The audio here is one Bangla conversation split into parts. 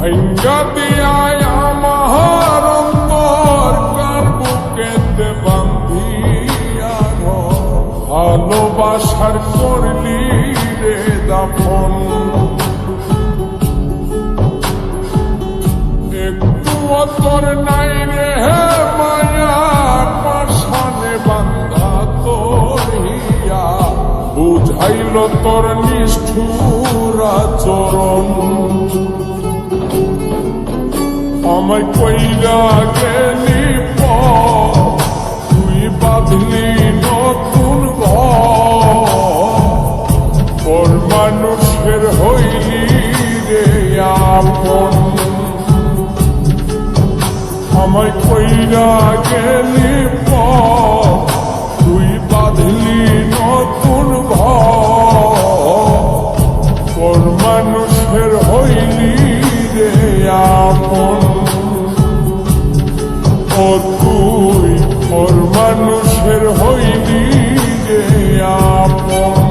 ভাঙ্গা দিয়ায় আমার অন্তর কার বুকেতে বান্ধিয়া ভালোবাসার করলি রে দাফন একটু তোর নাই রে মায়া পাশানে বান্ধা তোর হিয়া বুঝাইল তোর নিষ্ঠুর আচরণ আমায় কইরা গেলি তুই বাঁধলি নতুন ঘর মানুষের হইলি রে আপন আমায় কইরা গেলি তুই বাঁধলি নতুন ঘর মানুষের হইলি রে আপন ও তুই ওর মানুষের হইলি রে আপন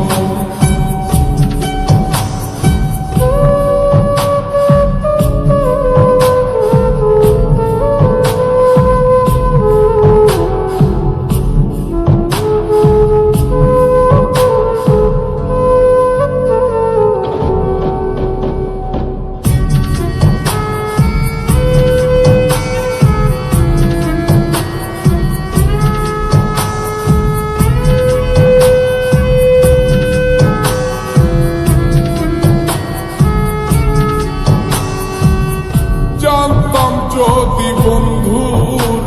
যদি বন্ধু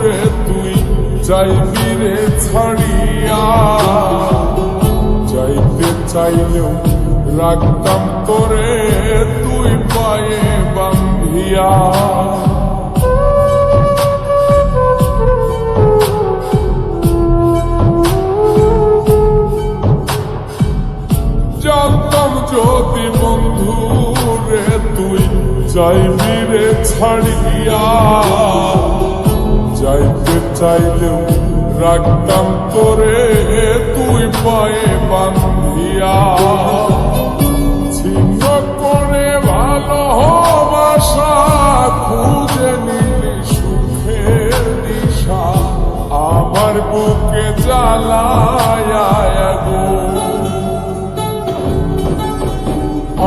রে তুই যাইবি রে ছাড়িয়া যাইতে চাইলেও রাখতাম তোরে তুই পায়ে বান্ধিয়া জানতাম যদি বন্ধু রে তুই যাইবি রে ছাড়িয়া যাইতে চাইলেও রাখতাম তোরে তুই পায়ে বান্ধিয়া ছিন্ন করে ভালোবাসা খুঁজে নিলি সুখের দিশা আমার বুকে জ্বালায়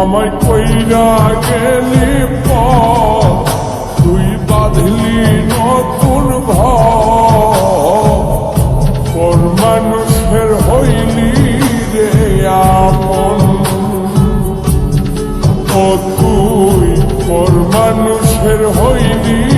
আমায় কইরা গেলি তুই বাঁধলি নতুন ঘর মানুষের হইলি রে আপন ও তুই ওর মানুষের হইলি